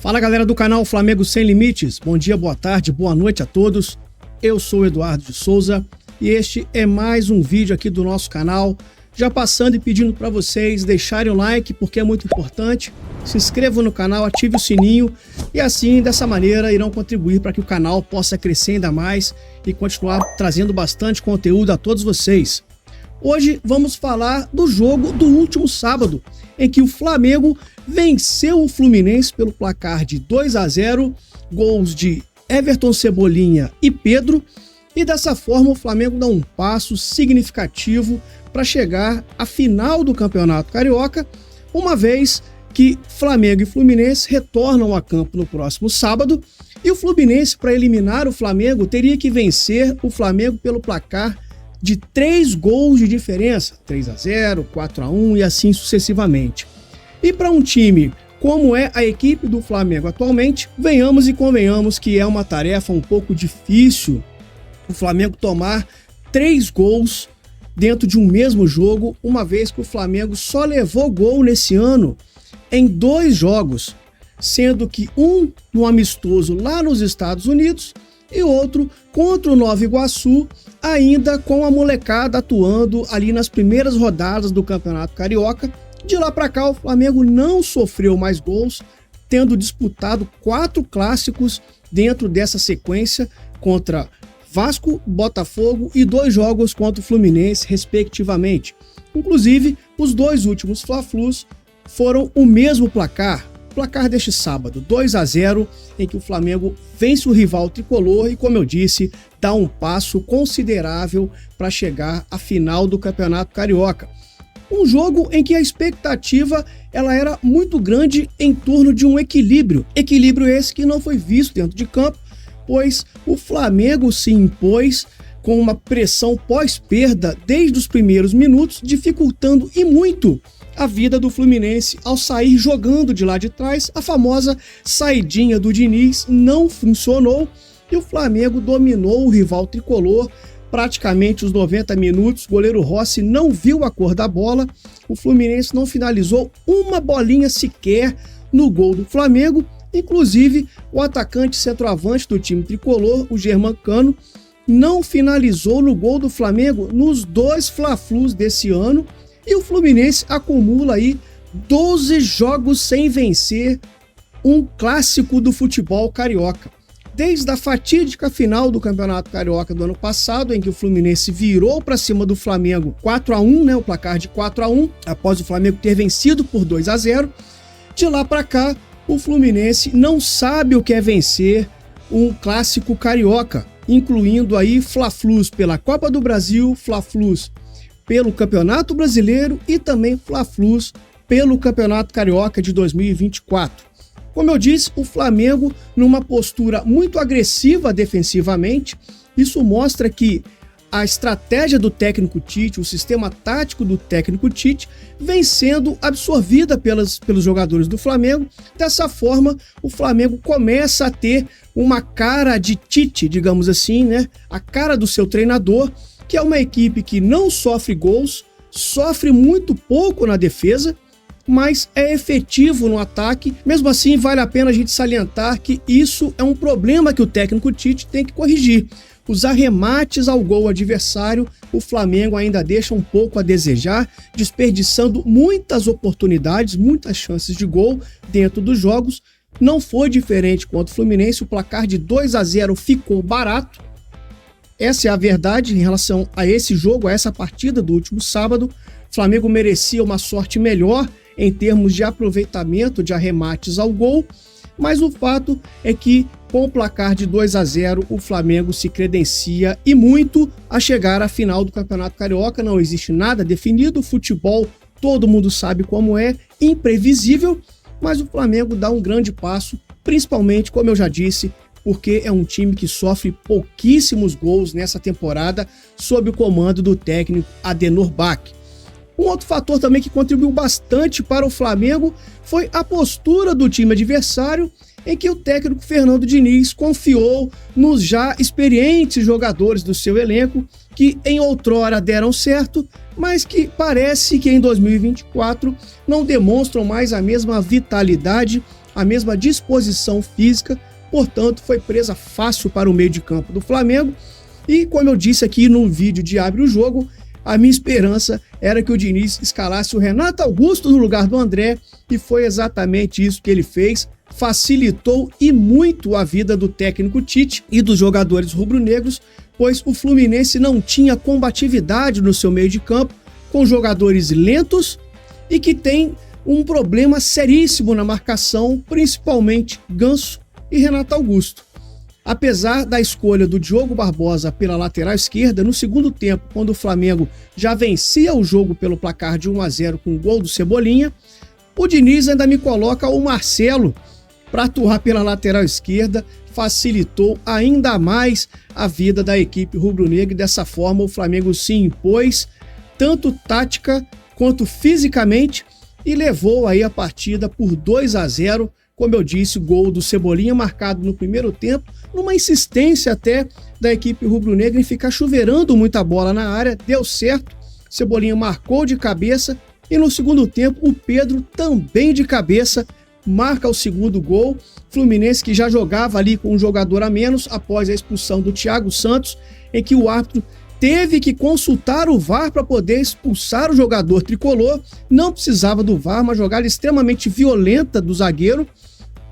Fala galera do canal Flamengo Sem Limites, bom dia, boa tarde, boa noite a todos. Eu sou o Eduardo de Souza e este é mais um vídeo aqui do nosso canal. Já passando e pedindo para vocês deixarem o like porque é muito importante. Se inscrevam no canal, ative o sininho e assim, dessa maneira, irão contribuir para que o canal possa crescer ainda mais e continuar trazendo bastante conteúdo a todos vocês. Hoje vamos falar do jogo do último sábado, em que o Flamengo venceu o Fluminense pelo placar de 2-0, gols de Everton Cebolinha e Pedro, e dessa forma o Flamengo dá um passo significativo para chegar à final do Campeonato Carioca, uma vez que Flamengo e Fluminense retornam a campo no próximo sábado, e o Fluminense, para eliminar o Flamengo, teria que vencer o Flamengo pelo placar de 3 gols de diferença, 3-0, 4-1 e assim sucessivamente. E para um time como é a equipe do Flamengo atualmente, venhamos e convenhamos que é uma tarefa um pouco difícil o Flamengo tomar 3 gols dentro de um mesmo jogo, uma vez que o Flamengo só levou gol nesse ano em 2 jogos, sendo que um no amistoso lá nos Estados Unidos e outro contra o Nova Iguaçu, ainda com a molecada atuando ali nas primeiras rodadas do Campeonato Carioca. De lá para cá, o Flamengo não sofreu mais gols, tendo disputado 4 clássicos dentro dessa sequência contra Vasco, Botafogo e 2 jogos contra o Fluminense, respectivamente. Inclusive, os 2 últimos Fla-Flus foram o mesmo placar. Placar deste sábado, 2-0, em que o Flamengo vence o rival tricolor e, como eu disse, dá um passo considerável para chegar à final do Campeonato Carioca. Um jogo em que a expectativa ela era muito grande em torno de um equilíbrio. Equilíbrio esse que não foi visto dentro de campo, pois o Flamengo se impôs com uma pressão pós-perda desde os primeiros minutos, dificultando e muito a vida do Fluminense ao sair jogando de lá de trás. A famosa saidinha do Diniz não funcionou e o Flamengo dominou o rival tricolor praticamente os 90 minutos. O goleiro Rossi não viu a cor da bola, o Fluminense não finalizou uma bolinha sequer no gol do Flamengo. Inclusive, o atacante centroavante do time tricolor, o Germancano, não finalizou no gol do Flamengo nos 2 Fla-Flus desse ano. E o Fluminense acumula aí 12 jogos sem vencer um clássico do futebol carioca. Desde a fatídica final do Campeonato Carioca do ano passado, em que o Fluminense virou para cima do Flamengo 4-1, o placar de 4-1, após o Flamengo ter vencido por 2-0. De lá para cá, o Fluminense não sabe o que é vencer um clássico carioca, incluindo aí Fla-Flus pela Copa do Brasil, Fla-Flus pelo Campeonato Brasileiro e também Fla-Flus pelo Campeonato Carioca de 2024. Como eu disse, o Flamengo numa postura muito agressiva defensivamente. Isso mostra que a estratégia do técnico Tite, o sistema tático do técnico Tite, vem sendo absorvida pelos jogadores do Flamengo. Dessa forma, o Flamengo começa a ter uma cara de Tite, digamos assim, a cara do seu treinador, que é uma equipe que não sofre gols, sofre muito pouco na defesa, mas é efetivo no ataque. Mesmo assim, vale a pena a gente salientar que isso é um problema que o técnico Tite tem que corrigir. Os arremates ao gol adversário, o Flamengo ainda deixa um pouco a desejar, desperdiçando muitas oportunidades, muitas chances de gol dentro dos jogos. Não foi diferente contra o Fluminense, o placar de 2-0 ficou barato. Essa é a verdade em relação a esse jogo, a essa partida do último sábado. O Flamengo merecia uma sorte melhor em termos de aproveitamento de arremates ao gol, mas o fato é que com o placar de 2-0 o Flamengo se credencia e muito a chegar à final do Campeonato Carioca. Não existe nada definido, o futebol todo mundo sabe como é, imprevisível, mas o Flamengo dá um grande passo, principalmente, como eu já disse, porque é um time que sofre pouquíssimos gols nessa temporada sob o comando do técnico Adenor Bach. Um outro fator também que contribuiu bastante para o Flamengo foi a postura do time adversário, em que o técnico Fernando Diniz confiou nos já experientes jogadores do seu elenco, que em outrora deram certo, mas que parece que em 2024 não demonstram mais a mesma vitalidade a mesma disposição física, portanto foi presa fácil para o meio de campo do Flamengo. E como eu disse aqui no vídeo de Abre o Jogo, a minha esperança era que o Diniz escalasse o Renato Augusto no lugar do André, e foi exatamente isso que ele fez. Facilitou e muito a vida do técnico Tite e dos jogadores rubro-negros, pois o Fluminense não tinha combatividade no seu meio de campo, com jogadores lentos e que tem um problema seríssimo na marcação, principalmente Ganso e Renato Augusto. Apesar da escolha do Diogo Barbosa pela lateral esquerda, no segundo tempo, quando o Flamengo já vencia o jogo pelo placar de 1-0 com o gol do Cebolinha, o Diniz ainda me coloca o Marcelo para atuar pela lateral esquerda, facilitou ainda mais a vida da equipe rubro-negra, e dessa forma o Flamengo se impôs, tanto tática quanto fisicamente, e levou aí a partida por 2-0, como eu disse, o gol do Cebolinha marcado no primeiro tempo, numa insistência até da equipe rubro-negra em ficar chuveirando muita bola na área, deu certo, Cebolinha marcou de cabeça, e no segundo tempo o Pedro também de cabeça marca o segundo gol. Fluminense que já jogava ali com um jogador a menos após a expulsão do Thiago Santos, em que o árbitro teve que consultar o VAR para poder expulsar o jogador tricolor. Não precisava do VAR, uma jogada extremamente violenta do zagueiro,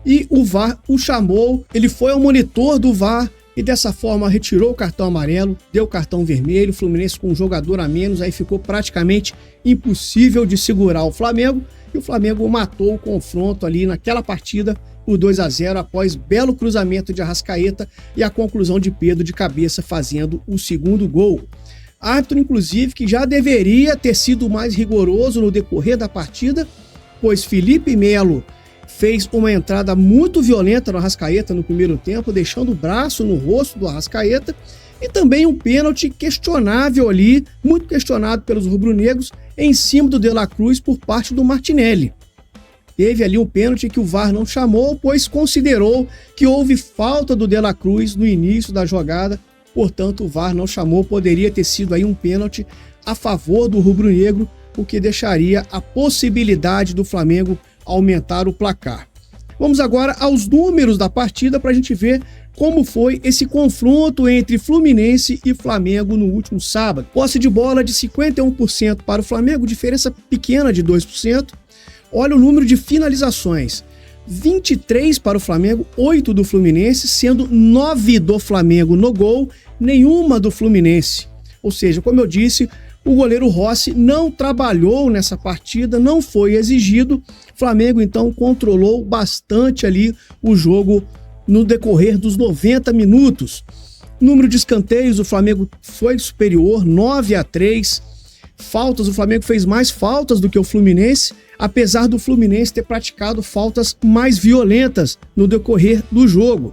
e o VAR o chamou, ele foi ao monitor do VAR e dessa forma retirou o cartão amarelo, deu cartão vermelho. O Fluminense com um jogador a menos, aí ficou praticamente impossível de segurar o Flamengo, e o Flamengo matou o confronto ali naquela partida por 2-0 após belo cruzamento de Arrascaeta e a conclusão de Pedro de cabeça fazendo o segundo gol. Árbitro, inclusive, que já deveria ter sido mais rigoroso no decorrer da partida, pois Felipe Melo fez uma entrada muito violenta no Arrascaeta no primeiro tempo, deixando o braço no rosto do Arrascaeta, e também um pênalti questionável ali, muito questionado pelos rubro-negros, em cima do De La Cruz por parte do Martinelli. Teve ali um pênalti que o VAR não chamou, pois considerou que houve falta do De La Cruz no início da jogada, portanto o VAR não chamou. Poderia ter sido aí um pênalti a favor do rubro-negro, o que deixaria a possibilidade do Flamengo aumentar o placar. Vamos agora aos números da partida para a gente ver como foi esse confronto entre Fluminense e Flamengo no último sábado. Posse de bola de 51% para o Flamengo, diferença pequena de 2%. Olha o número de finalizações, 23 para o Flamengo, 8 do Fluminense, sendo 9 do Flamengo no gol, nenhuma do Fluminense. Ou seja, como eu disse, o goleiro Rossi não trabalhou nessa partida, não foi exigido. O Flamengo então controlou bastante ali o jogo no decorrer dos 90 minutos. Número de escanteios, o Flamengo foi superior, 9-3. Faltas, o Flamengo fez mais faltas do que o Fluminense, apesar do Fluminense ter praticado faltas mais violentas no decorrer do jogo.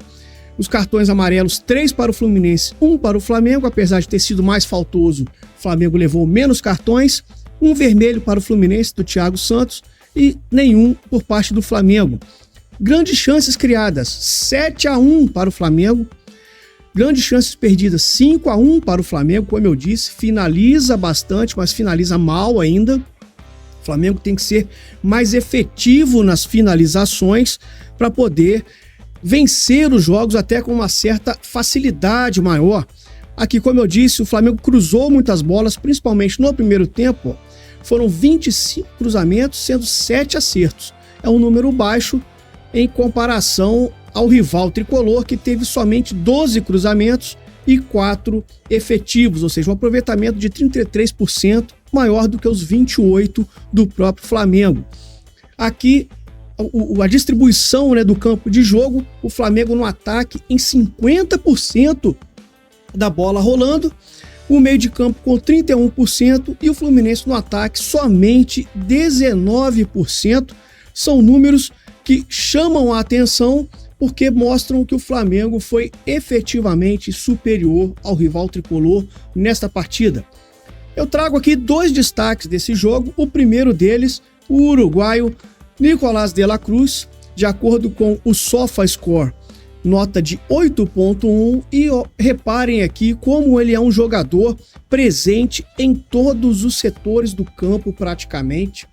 Os cartões amarelos, 3 para o Fluminense, 1 para o Flamengo, apesar de ter sido mais faltoso, o Flamengo levou menos cartões, 1 vermelho para o Fluminense do Thiago Santos e nenhum por parte do Flamengo. Grandes chances criadas, 7-1 para o Flamengo. Grandes chances perdidas, 5-1 para o Flamengo, como eu disse, finaliza bastante, mas finaliza mal ainda. O Flamengo tem que ser mais efetivo nas finalizações para poder vencer os jogos até com uma certa facilidade maior. Aqui, como eu disse, o Flamengo cruzou muitas bolas, principalmente no primeiro tempo. Foram 25 cruzamentos, sendo 7 acertos. É um número baixo em comparação ao rival tricolor, que teve somente 12 cruzamentos e 4 efetivos, ou seja, um aproveitamento de 33%, maior do que os 28% do próprio Flamengo. Aqui, a distribuição, né, do campo de jogo, o Flamengo no ataque em 50% da bola rolando, o meio de campo com 31% e o Fluminense no ataque somente 19%. São números que chamam a atenção porque mostram que o Flamengo foi efetivamente superior ao rival tricolor nesta partida. Eu trago aqui 2 destaques desse jogo. O primeiro deles, o uruguaio Nicolás de la Cruz, de acordo com o SofaScore, nota de 8.1, e reparem aqui como ele é um jogador presente em todos os setores do campo praticamente.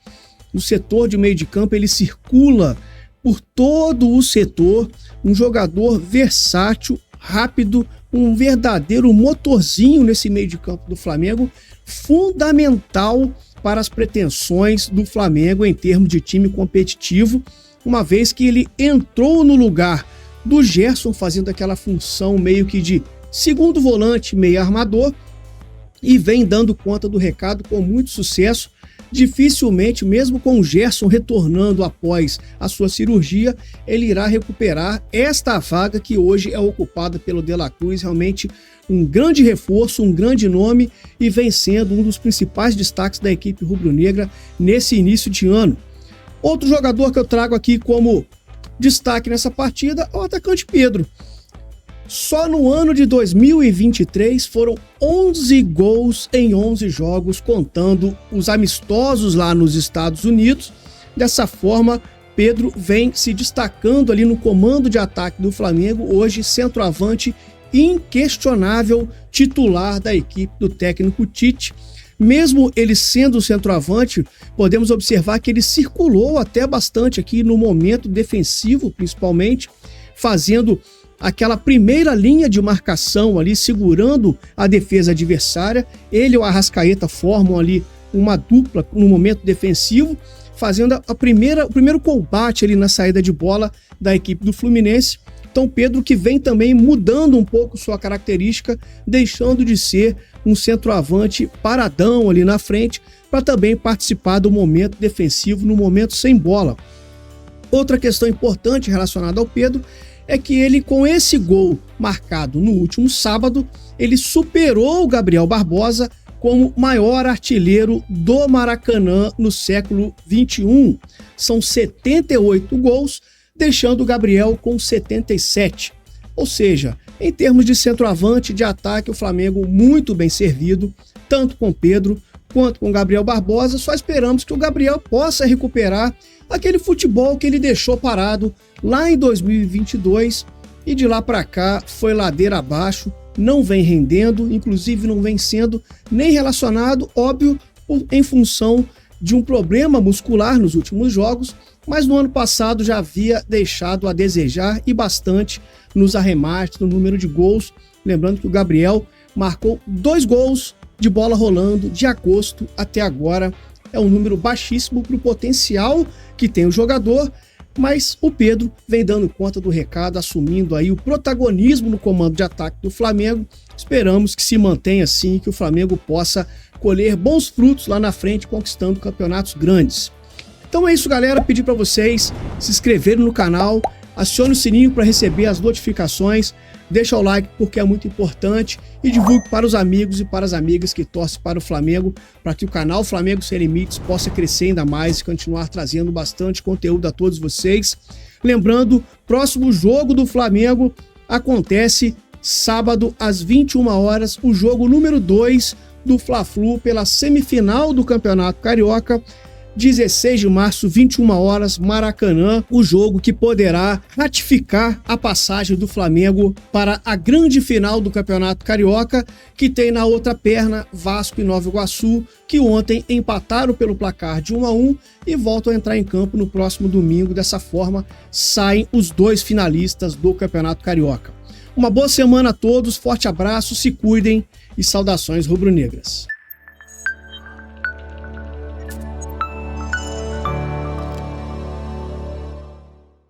No setor de meio de campo ele circula por todo o setor, um jogador versátil, rápido, um verdadeiro motorzinho nesse meio de campo do Flamengo, fundamental para as pretensões do Flamengo em termos de time competitivo, uma vez que ele entrou no lugar do Gerson, fazendo aquela função meio que de segundo volante, meio armador, e vem dando conta do recado com muito sucesso. Dificilmente, mesmo com o Gerson retornando após a sua cirurgia, ele irá recuperar esta vaga que hoje é ocupada pelo De La Cruz. Realmente um grande reforço, um grande nome, e vem sendo um dos principais destaques da equipe rubro-negra nesse início de ano. Outro jogador que eu trago aqui como destaque nessa partida é o atacante Pedro. Só no ano de 2023 foram 11 gols em 11 jogos, contando os amistosos lá nos Estados Unidos. Dessa forma, Pedro vem se destacando ali no comando de ataque do Flamengo, hoje centroavante inquestionável, titular da equipe do técnico Tite. Mesmo ele sendo centroavante, podemos observar que ele circulou até bastante aqui no momento defensivo, principalmente, fazendo aquela primeira linha de marcação ali, segurando a defesa adversária. Ele e o Arrascaeta formam ali uma dupla no momento defensivo, fazendo o primeiro combate ali na saída de bola da equipe do Fluminense. Então Pedro, que vem também mudando um pouco sua característica, deixando de ser um centroavante paradão ali na frente, para também participar do momento defensivo no momento sem bola. Outra questão importante relacionada ao Pedro é que ele, com esse gol marcado no último sábado, ele superou o Gabriel Barbosa como maior artilheiro do Maracanã no século XXI. São 78 gols, deixando o Gabriel com 77. Ou seja, em termos de centroavante, de ataque, o Flamengo muito bem servido, tanto com Pedro quanto com Gabriel Barbosa. Só esperamos que o Gabriel possa recuperar aquele futebol que ele deixou parado lá em 2022, e de lá para cá foi ladeira abaixo, não vem rendendo, inclusive não vem sendo nem relacionado, óbvio, em função de um problema muscular nos últimos jogos, mas no ano passado já havia deixado a desejar, e bastante, nos arremates, no número de gols. Lembrando que o Gabriel marcou 2 gols de bola rolando de agosto até agora. É um número baixíssimo para o potencial que tem o jogador, mas o Pedro vem dando conta do recado, assumindo aí o protagonismo no comando de ataque do Flamengo. Esperamos que se mantenha assim, que o Flamengo possa colher bons frutos lá na frente, conquistando campeonatos grandes. Então é isso, galera. Pedir para vocês se inscreverem no canal, acione o sininho para receber as notificações, deixa o like porque é muito importante, e divulgue para os amigos e para as amigas que torcem para o Flamengo, para que o canal Flamengo Sem Limites possa crescer ainda mais e continuar trazendo bastante conteúdo a todos vocês. Lembrando, próximo jogo do Flamengo acontece sábado às 21 horas, o jogo número 2 do Fla-Flu pela semifinal do Campeonato Carioca. 16 de março, 21 horas, Maracanã, o jogo que poderá ratificar a passagem do Flamengo para a grande final do Campeonato Carioca, que tem na outra perna Vasco e Nova Iguaçu, que ontem empataram pelo placar de 1-1 e voltam a entrar em campo no próximo domingo. Dessa forma, saem os 2 finalistas do Campeonato Carioca. Uma boa semana a todos, forte abraço, se cuidem e saudações rubro-negras.